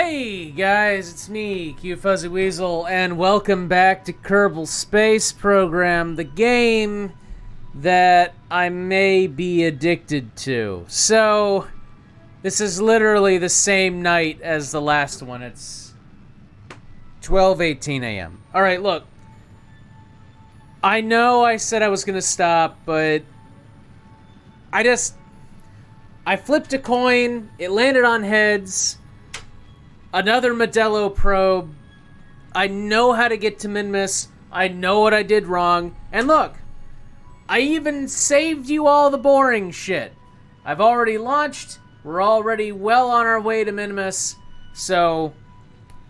Hey guys, it's me, Q Fuzzy Weasel, and welcome back to Kerbal Space Program, the game that I may be addicted to. So, this is literally the same night as the last one. It's 12:18 a.m. Alright, look. I know I said I was gonna stop, but I flipped a coin, it landed on heads. Another Modelo probe. I know how to get to Minmus. I know what I did wrong. And look, I even saved you all the boring shit. I've already launched. We're already well on our way to Minmus. So,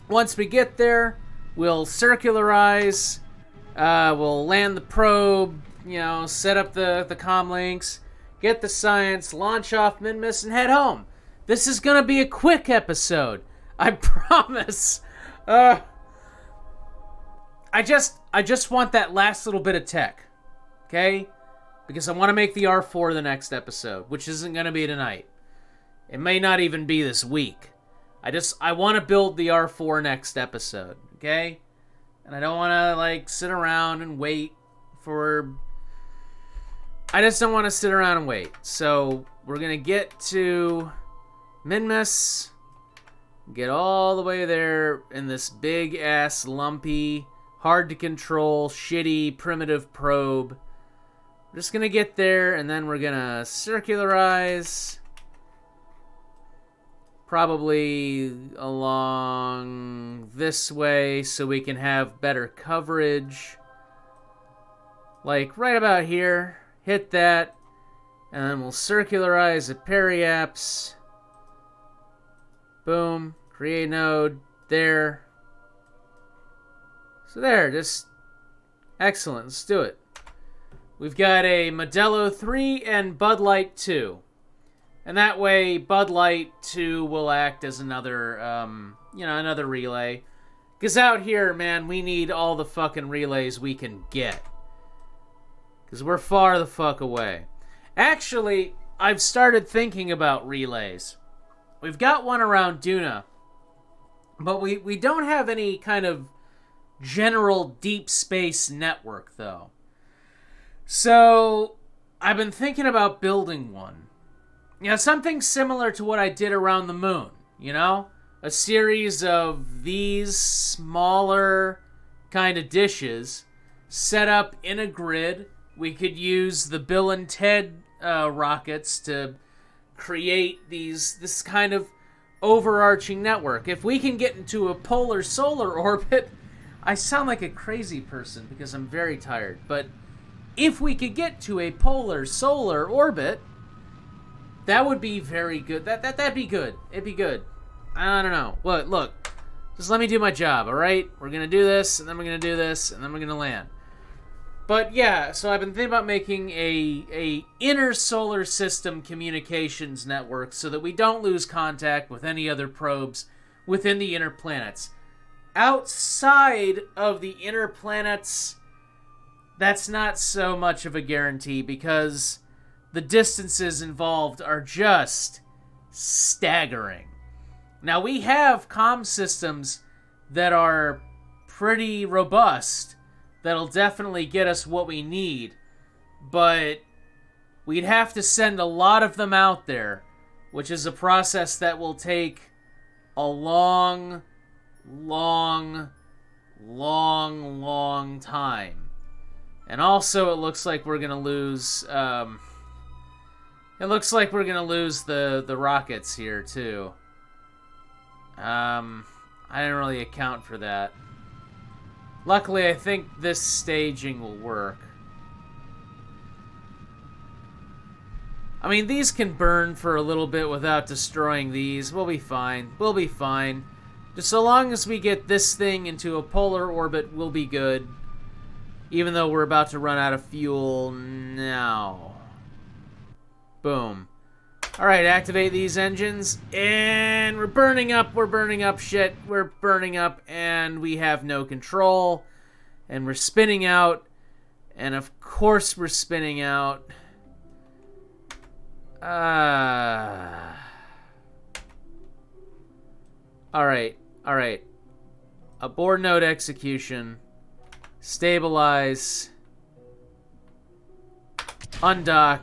once we get there, we'll circularize. We'll land the probe, set up the comm links, get the science, launch off Minmus, and head home. This is gonna be a quick episode. I promise. I just want that last little bit of tech, okay? Because I want to make the R4 the next episode, which isn't going to be tonight. It may not even be this week. I want to build the R4 next episode, okay? And I don't want to, sit around and wait for... I just don't want to sit around and wait. So, we're going to get to Minmus... Get all the way there in this big-ass, lumpy, hard-to-control, shitty, primitive probe. We're just gonna get there, and then we're gonna circularize. Probably along this way so we can have better coverage. Like, right about here. Hit that. And then we'll circularize a periapse. Boom. Create node. There. So there. Just excellent. Let's do it. We've got a Modelo 3 and Bud Light 2. And that way, Bud Light 2 will act as another, another relay. Because out here, man, we need all the fucking relays we can get. Because we're far the fuck away. Actually, I've started thinking about relays. We've got one around Duna, but we don't have any kind of general deep space network, though. So, I've been thinking about building one. Something similar to what I did around the moon, A series of these smaller kind of dishes set up in a grid. We could use the Bill and Ted rockets to create this kind of overarching network. If we can get into a polar solar orbit, I sound like a crazy person because I'm very tired, but if we could get to a polar solar orbit, that would be very good. That'd be good. It'd be good. I don't know. Look, just let me do my job, all right? We're gonna do this, and then we're gonna do this, and then we're gonna land. But yeah, so I've been thinking about making a inner solar system communications network so that we don't lose contact with any other probes within the inner planets. Outside of the inner planets, that's not so much of a guarantee because the distances involved are just staggering. Now, we have comm systems that are pretty robust, that'll definitely get us what we need, but we'd have to send a lot of them out there, which is a process that will take a long time. And also, it looks like we're gonna lose. The rockets here too. I didn't really account for that. Luckily, I think this staging will work. I mean, these can burn for a little bit without destroying these. We'll be fine. We'll be fine. Just so long as we get this thing into a polar orbit, we'll be good. Even though we're about to run out of fuel now. Boom. Alright, activate these engines. And we're burning up shit. We're burning up, and we have no control. And we're spinning out. And of course we're spinning out. Alright, alright. Abort node execution. Stabilize. Undock.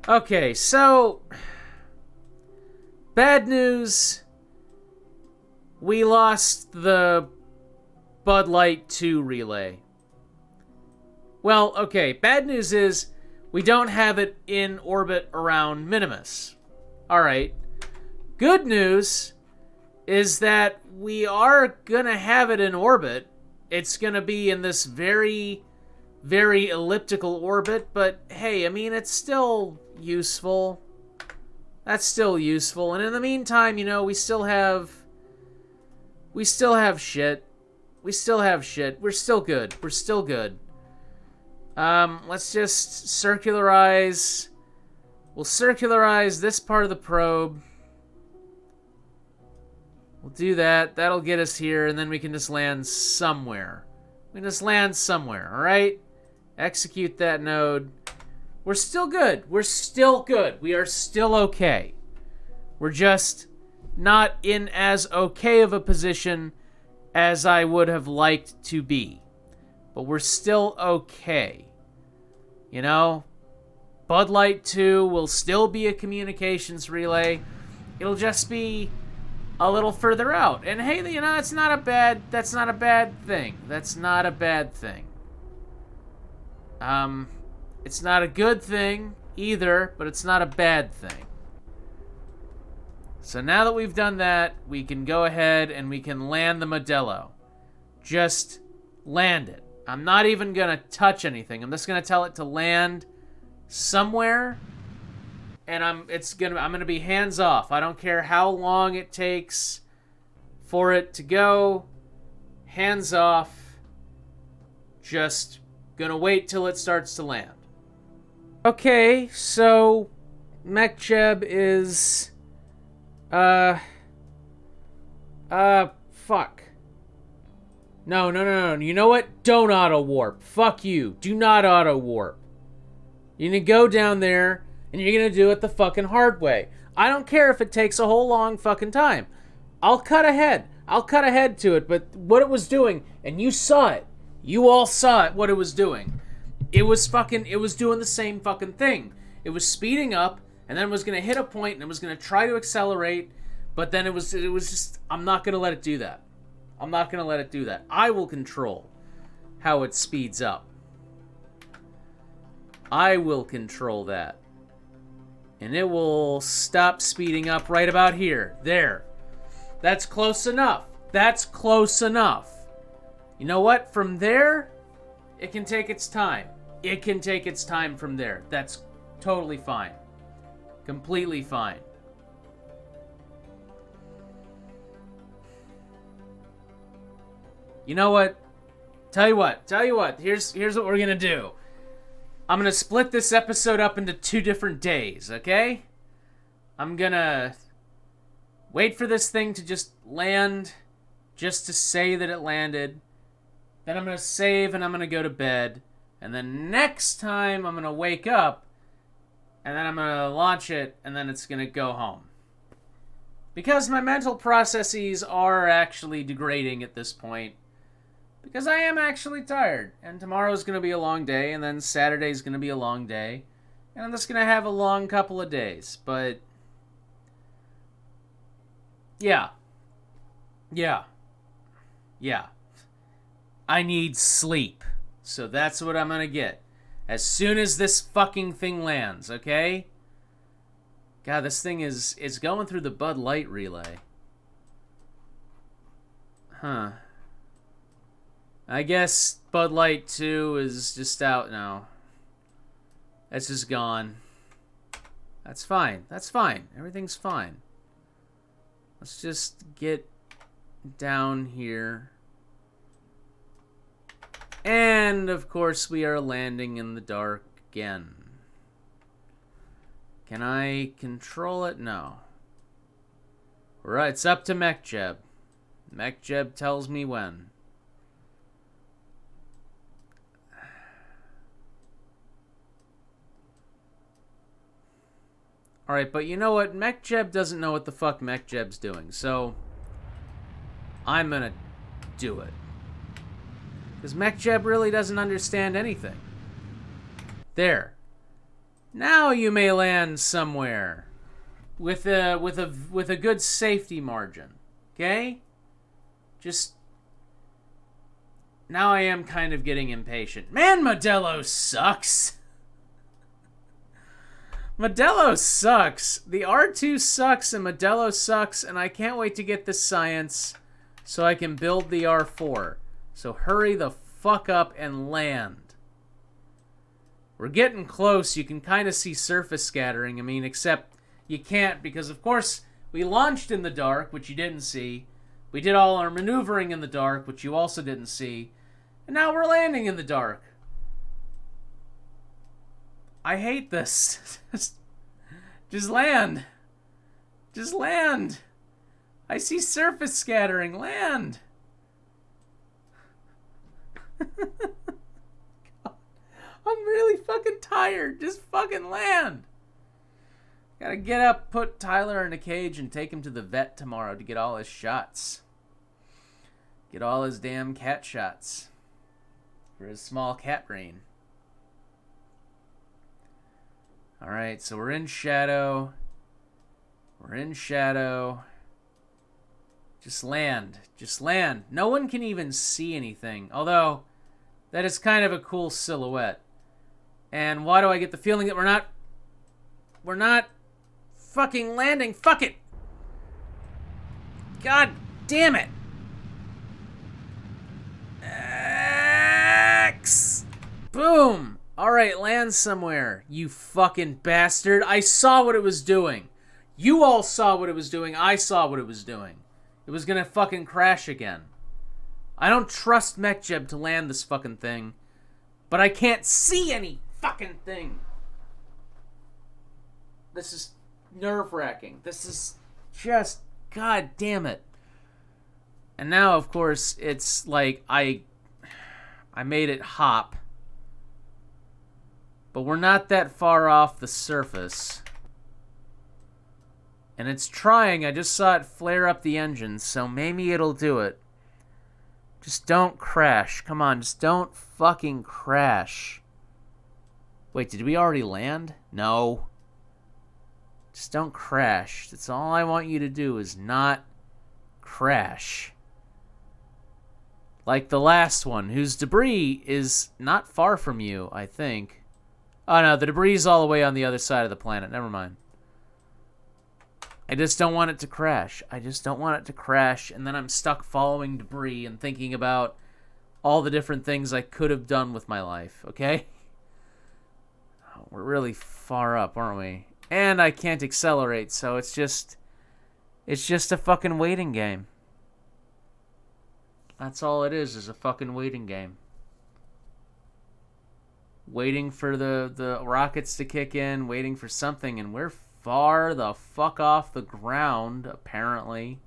Okay, so... bad news. We lost the Bud Light 2 relay. Well, okay, bad news is we don't have it in orbit around Minimus. Alright. Good news is that we are gonna have it in orbit. It's gonna be in this very, very elliptical orbit, but hey, I mean, it's still useful. That's still useful. And in the meantime, you know, we still have shit. We still have shit. We're still good. We're still good. Let's just circularize. We'll circularize this part of the probe. We'll do that. That'll get us here, and then we can just land somewhere. We can just land somewhere, alright? Execute that node. We're still good. We're still good. We are still okay. We're just not in as okay of a position as I would have liked to be. But we're still okay. You know? Bud Light 2 will still be a communications relay. It'll just be a little further out. And hey, you know, that's not a bad thing. That's not a bad thing. It's not a good thing either, but it's not a bad thing. So now that we've done that, we can go ahead and we can land the Modelo. Just land it. I'm not even gonna touch anything. I'm just gonna tell it to land somewhere, and I'm gonna be hands off. I don't care how long it takes for it to go. Hands off. Just gonna wait till it starts to land. Okay, so MechJeb is fuck. No. You know what? Don't auto-warp. Fuck you. Do not auto-warp. You're gonna go down there, and you're gonna do it the fucking hard way. I don't care if it takes a whole long fucking time. I'll cut ahead. I'll cut ahead to it, but what it was doing, and you saw it. You all saw it, what it was doing. It was doing the same fucking thing. It was speeding up, and then it was gonna hit a point, and it was gonna try to accelerate, but then it was just, I'm not gonna let it do that. I'm not gonna let it do that. I will control how it speeds up. I will control that. And it will stop speeding up right about here. There. That's close enough. That's close enough. You know what? From there, it can take its time. It can take its time from there. That's totally fine. Completely fine. You know what? Tell you what. Here's what we're gonna do. I'm gonna split this episode up into 2 different days, okay? I'm gonna wait for this thing to just land, just to say that it landed. Then I'm gonna save and I'm gonna go to bed. And then next time I'm gonna wake up, and then I'm gonna launch it, and then it's gonna go home. Because my mental processes are actually degrading at this point. Because I am actually tired, and tomorrow's going to be a long day, and then Saturday's going to be a long day, and I'm just going to have a long couple of days, but yeah. I need sleep, so that's what I'm going to get as soon as this fucking thing lands, okay? God, this thing is going through the Bud Light relay. Huh. I guess Bud Light 2 is just out now. It's just gone. That's fine. That's fine. Everything's fine. Let's just get down here. And, of course, we are landing in the dark again. Can I control it? No. Right, it's up to MechJeb. MechJeb tells me when. Alright, but you know what? MechJeb doesn't know what the fuck MechJeb's doing, so I'm gonna do it. Because MechJeb really doesn't understand anything. There. Now you may land somewhere with a good safety margin. Okay? Just now I am kind of getting impatient. Man, Modelo sucks. Modelo sucks. The R2 sucks and Modelo sucks, and I can't wait to get the science so I can build the R4. So hurry the fuck up and land. We're getting close. You can kind of see surface scattering. I mean, except you can't because, of course, we launched in the dark, which you didn't see. We did all our maneuvering in the dark, which you also didn't see. And now we're landing in the dark. I hate this. Just land. Just land. I see surface scattering. Land. God, I'm really fucking tired. Just fucking land. Gotta get up, put Tyler in a cage, and take him to the vet tomorrow to get all his shots. Get all his damn cat shots. For his small cat brain. Alright, so we're in shadow. We're in shadow. Just land. Just land. No one can even see anything. Although, that is kind of a cool silhouette. And why do I get the feeling that we're not fucking landing? Fuck it! God damn it! X! Boom! Alright, land somewhere, you fucking bastard. I saw what it was doing. You all saw what it was doing. I saw what it was doing. It was gonna fucking crash again. I don't trust MechJeb to land this fucking thing. But I can't see any fucking thing. This is nerve-wracking. This is just... God damn it. And now, of course, it's like I made it hop. But we're not that far off the surface. And it's trying. I just saw it flare up the engine, so maybe it'll do it. Just don't crash. Come on, just don't fucking crash. Wait, did we already land? No. Just don't crash. That's all I want you to do is not crash. Like the last one, whose debris is not far from you, I think. Oh no, the debris is all the way on the other side of the planet. Never mind. I just don't want it to crash. I just don't want it to crash, and then I'm stuck following debris and thinking about all the different things I could have done with my life, okay? We're really far up, aren't we? And I can't accelerate, so it's just a fucking waiting game. That's all it is a fucking waiting game. Waiting for the rockets to kick in, waiting for something, and we're far the fuck off the ground, apparently.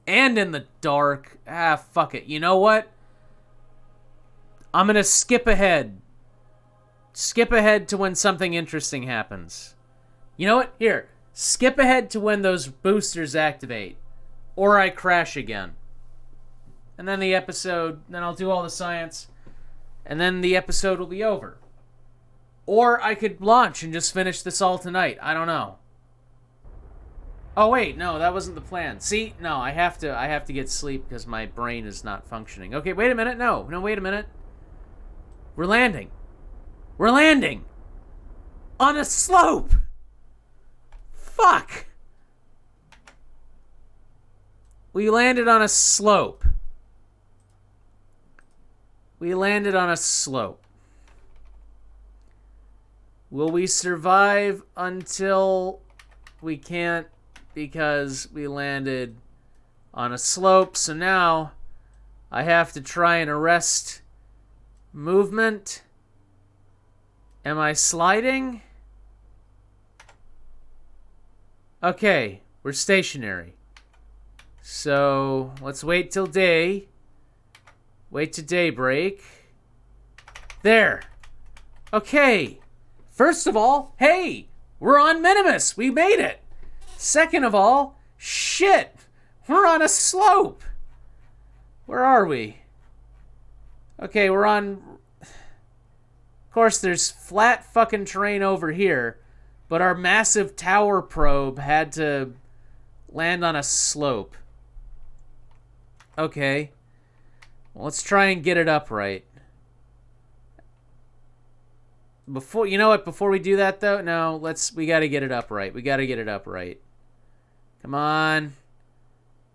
And in the dark. Ah, fuck it. You know what? I'm gonna skip ahead. Skip ahead to when something interesting happens. You know what? Here. Skip ahead to when those boosters activate. Or I crash again. And then the episode, then I'll do all the science, and then the episode will be over. Or I could launch and just finish this all tonight. I don't know. Oh wait, no, that wasn't the plan. See, no, I have to get sleep because my brain is not functioning. Okay, wait a minute. No, wait a minute. We're landing. We're landing on a slope. Fuck. We landed on a slope. We landed on a slope. Will we survive until we can't because we landed on a slope? So now I have to try and arrest movement. Am I sliding? Okay, we're stationary. So let's wait till day. Wait to daybreak. There. Okay. First of all, hey, we're on Minimus. We made it. Second of all, shit, we're on a slope. Where are we? Okay, we're on... Of course, there's flat fucking terrain over here, but our massive tower probe had to land on a slope. Okay. Well, let's try and get it upright. Before, you know what? Before we do that, though, no, we gotta get it upright. We gotta get it upright. Come on.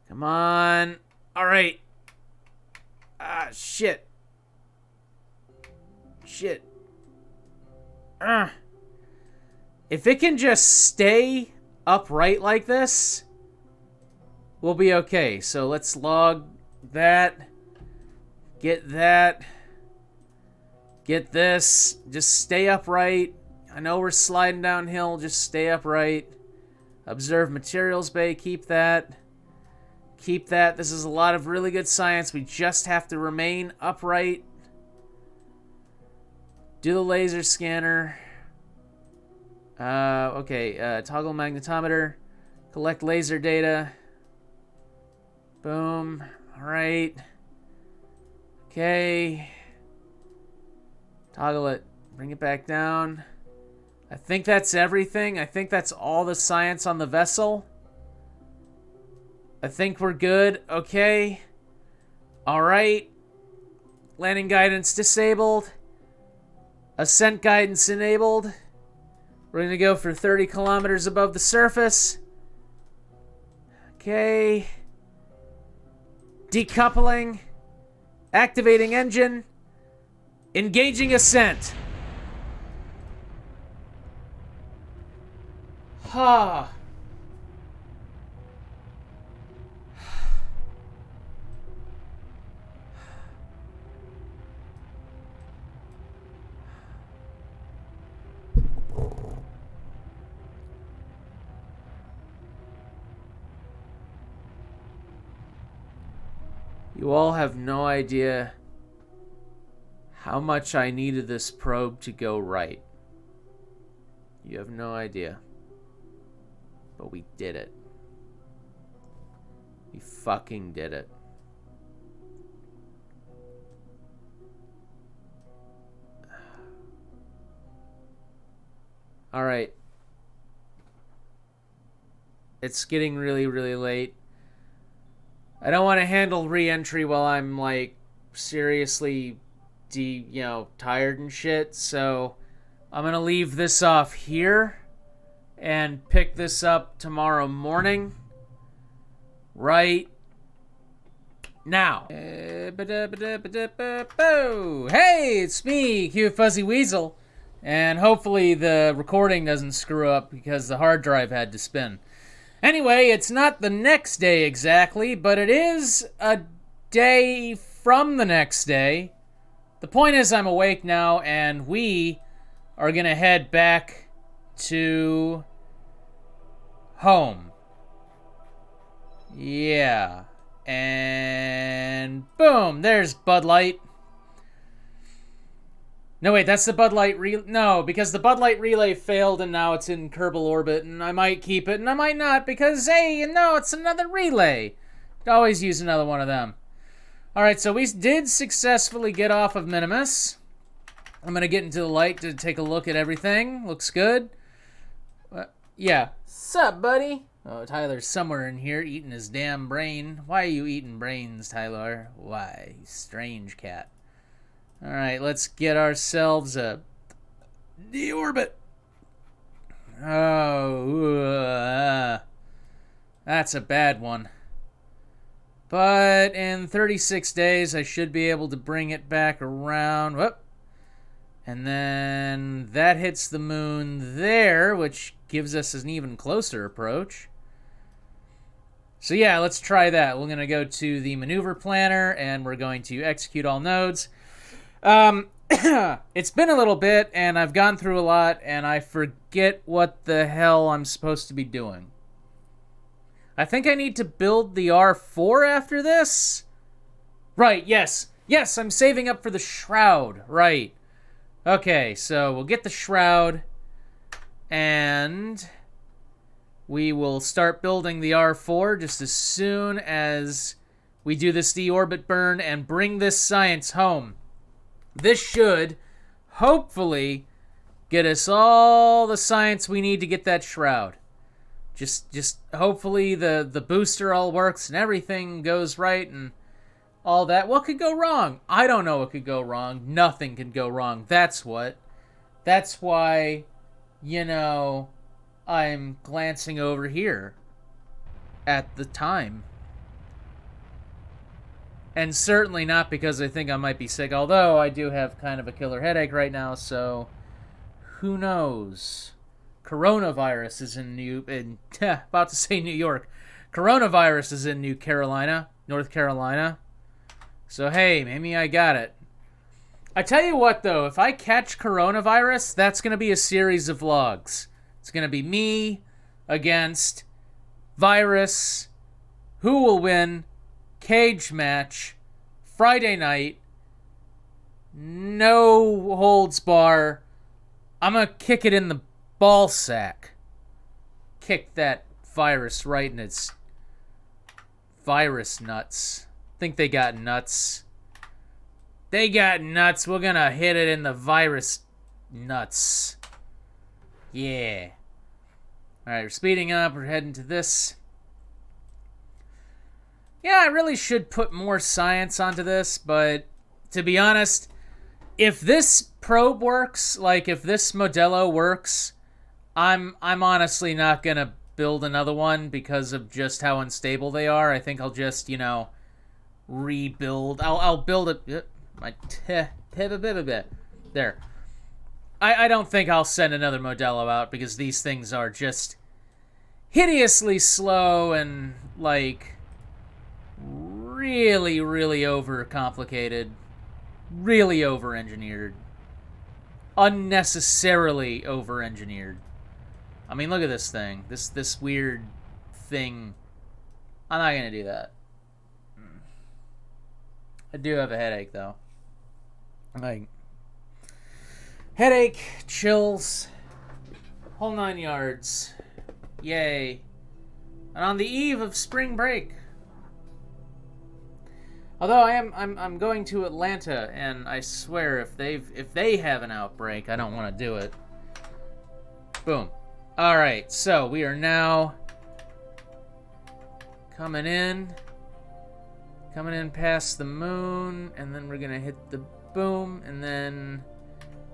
Come on. All right. Ah, shit. Shit. If it can just stay upright like this, we'll be okay. So let's log that. Get that. Get this. Just stay upright. I know we're sliding downhill. Just stay upright. Observe materials bay. Keep that. Keep that. This is a lot of really good science. We just have to remain upright. Do the laser scanner. Okay. Toggle magnetometer. Collect laser data. Boom. All right. Okay. Toggle it. Bring it back down. I think that's everything. I think that's all the science on the vessel. I think we're good. Okay. All right. Landing guidance disabled. Ascent guidance enabled. We're going to go for 30 kilometers above the surface. Okay. Decoupling. Activating engine. Engaging ascent. Ha. You all have no idea how much I needed this probe to go right. You have no idea. But we did it. We fucking did it. All right. It's getting really, really late. I don't want to handle re-entry while I'm, like, seriously, tired and shit. So I'm going to leave this off here and pick this up tomorrow morning. Right now. Hey, it's me, Cute Fuzzy Weasel. And hopefully the recording doesn't screw up because the hard drive had to spin. Anyway, it's not the next day exactly, but it is a day from the next day. The point is I'm awake now, and we are going to head back to home. Yeah. And boom, there's Bud Light. No, wait, that's the Bud Light relay. No, because the Bud Light relay failed and now it's in Kerbal orbit, and I might keep it and I might not because, hey, it's another relay. Could always use another one of them. Alright, so we did successfully get off of Minimus. I'm going to get into the light to take a look at everything. Looks good. Yeah. Sup, buddy? Oh, Tyler's somewhere in here eating his damn brain. Why are you eating brains, Tyler? Why? Strange cat. Alright, let's get ourselves a deorbit. Oh, that's a bad one. But in 36 days, I should be able to bring it back around. Whoop. And then that hits the moon there, which gives us an even closer approach. So yeah, let's try that. We're going to go to the maneuver planner, and we're going to execute all nodes. It's been a little bit, and I've gone through a lot, and I forget what the hell I'm supposed to be doing. I think I need to build the R4 after this. Right, yes. Yes, I'm saving up for the shroud. Right. Okay, so we'll get the shroud. And we will start building the R4 just as soon as we do this deorbit burn and bring this science home. This should, hopefully, get us all the science we need to get that shroud. Just hopefully the booster all works and everything goes right and all that. What could go wrong? I don't know what could go wrong. Nothing could go wrong. That's what. That's why, you know, I'm glancing over here at the time. And certainly not because I think I might be sick, although I do have kind of a killer headache right now, so who knows? Coronavirus is about to say New York. Coronavirus is in North Carolina. So hey, maybe I got it. I tell you what though, if I catch coronavirus, that's going to be a series of vlogs. It's going to be me against virus, who will win, cage match, Friday night, no holds bar. I'm going to kick it in the ball sack. Kick that virus right in its virus nuts. Think they got nuts. They got nuts. We're gonna hit it in the virus nuts. Yeah. Alright, we're speeding up. We're heading to this. Yeah, I really should put more science onto this, but to be honest, if this probe works, like if this Modelo works, I'm honestly not gonna build another one because of just how unstable they are. I think I'll just, you know, rebuild. I'll build it. There. I don't think I'll send another Modelo out because these things are just hideously slow and like really, really overcomplicated, really over-engineered, unnecessarily over-engineered. I mean, look at this thing. This weird thing. I'm not gonna do that. I do have a headache, though. Like, headache, chills, whole 9 yards. Yay. And on the eve of spring break. Although I'm going to Atlanta, and I swear if they have an outbreak, I don't want to do it. Boom. Alright, so we are now coming in past the moon, and then we're gonna hit the boom, and then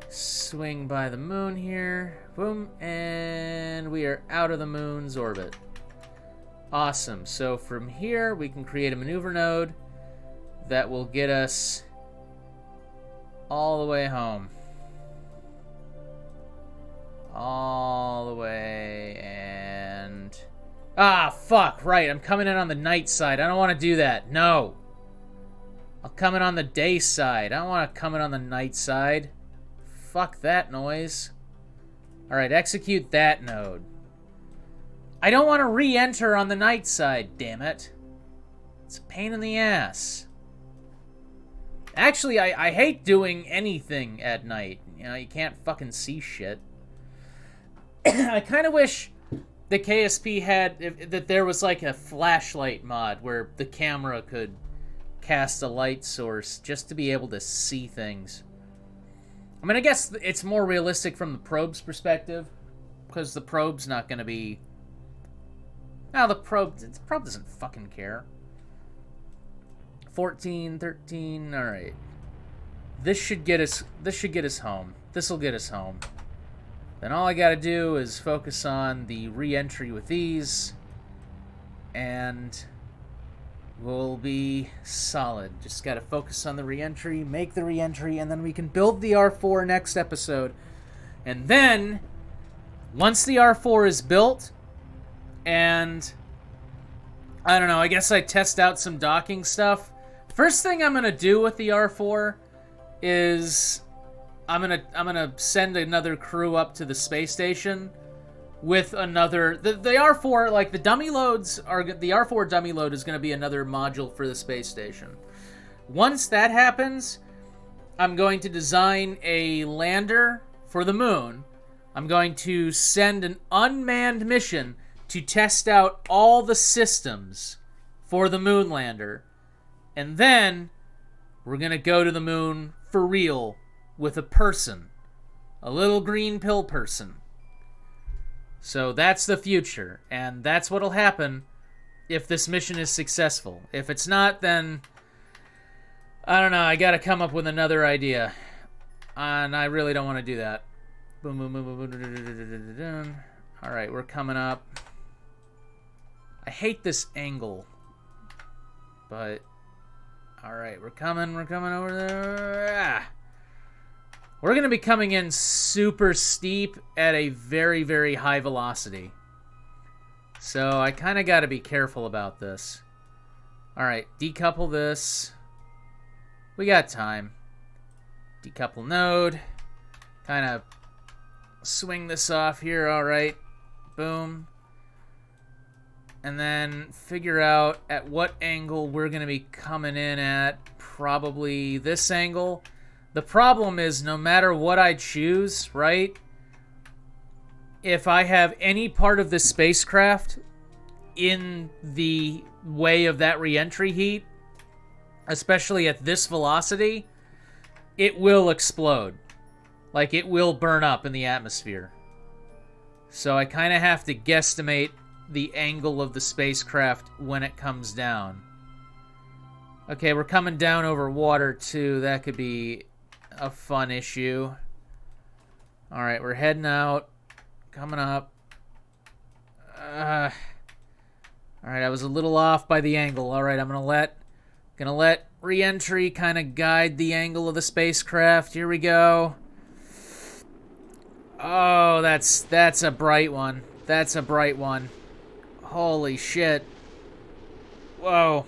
swing by the moon here. Boom, and we are out of the moon's orbit. Awesome. So from here, we can create a maneuver node that will get us all the way home. All the way, and... Ah, fuck, right, I'm coming in on the night side. I don't want to do that. No. I'll come in on the day side. I don't want to come in on the night side. Fuck that noise. Alright, execute that node. I don't want to re-enter on the night side, damn it. It's a pain in the ass. Actually, I hate doing anything at night. You know, you can't fucking see shit. I kind of wish the KSP had... that there was like a flashlight mod where the camera could cast a light source just to be able to see things. I mean, I guess it's more realistic from the probe's perspective, because the probe's not going to be... No, the probe doesn't fucking care. 14, 13, alright. This should get us home. This'll get us home. Then all I gotta do is focus on the re-entry with these, and we'll be solid. Just gotta focus on the re-entry, make the re-entry, and then we can build the R4 next episode. And then, once the R4 is built, and I don't know, I guess I test out some docking stuff. First thing I'm gonna do with the R4 is I'm gonna send another crew up to the space station with another... The R4, like, the dummy loads are... The R4 dummy load is gonna be another module for the space station. Once that happens, I'm going to design a lander for the moon, I'm going to send an unmanned mission to test out all the systems for the moon lander. And then we're going to go to the moon for real with a person. A little green pill person. So that's the future. And that's what'll happen if this mission is successful. If it's not, then I don't know. I got to come up with another idea. And I really don't want to do that. Boom, boom, boom, boom, boom, boom. All right, we're coming up. I hate this angle. But, all right, we're coming over there. We're going to be coming in super steep at a very, very high velocity. So I kind of got to be careful about this. All right, decouple this. We got time. Decouple node. Kind of swing this off here, all right. Boom. And then figure out at what angle we're going to be coming in at. Probably this angle. The problem is no matter what I choose, right? If I have any part of the spacecraft in the way of that re-entry heat, especially at this velocity, it will explode. Like, it will burn up in the atmosphere. So I kind of have to guesstimate the angle of the spacecraft when it comes down. Okay, we're coming down over water, too. That could be a fun issue. Alright, we're heading out. Coming up. Alright, I was a little off by the angle. Alright, I'm gonna let re-entry kind of guide the angle of the spacecraft. Here we go. Oh, that's a bright one. That's a bright one. Holy shit. Whoa.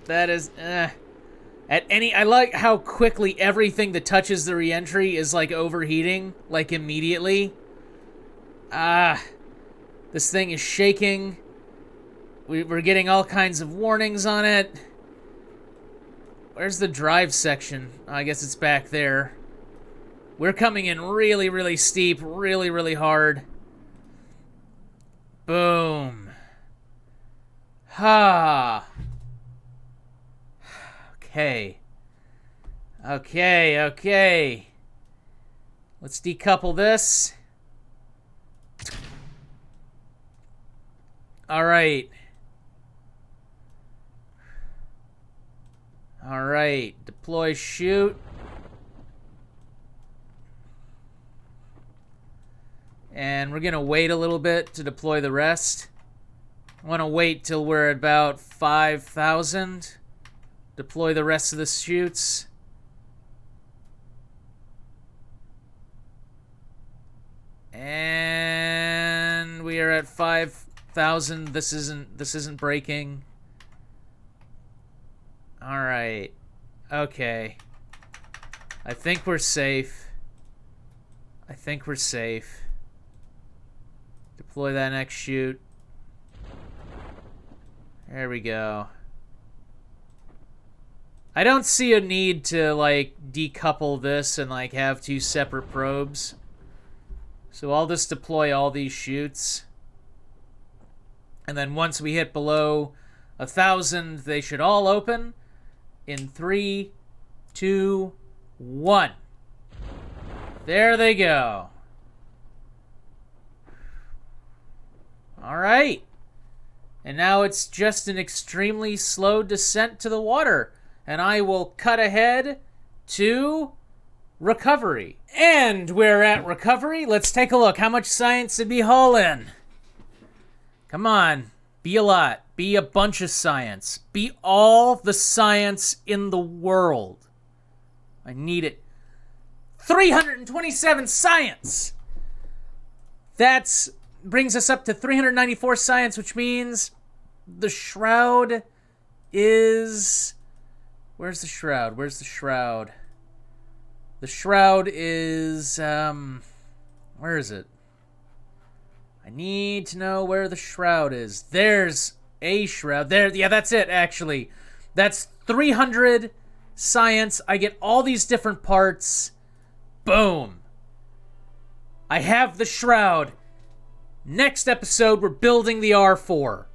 That is... I like how quickly everything that touches the re-entry is, like, overheating. Like, immediately. This thing is shaking. We're getting all kinds of warnings on it. Where's the drive section? Oh, I guess it's back there. We're coming in really, really steep, really, really hard. Boom. Ha. Okay. Okay. Let's decouple this. Alright. Alright. Deploy chute. And we're going to wait a little bit to deploy the rest. I want to wait till we're at about 5,000. Deploy the rest of the chutes. And we are at 5,000. This isn't breaking. All right. Okay. I think we're safe. Deploy that next chute. There we go. I don't see a need to, like, decouple this and, like, have two separate probes. So I'll just deploy all these chutes. And then once we hit below 1,000, they should all open. In 3, 2, 1. There they go. All right. And now it's just an extremely slow descent to the water. And I will cut ahead to recovery. And we're at recovery. Let's take a look. How much science did we haul in? Come on. Be a lot. Be a bunch of science. Be all the science in the world. I need it. 327 science! That brings us up to 394 science, which means the shroud is... Where's the shroud? Where's the shroud? The shroud is... Where is it? I need to know where the shroud is. There's a shroud. There, yeah, that's it, actually. That's 300 science. I get all these different parts. Boom. I have the shroud. Next episode, we're building the R4.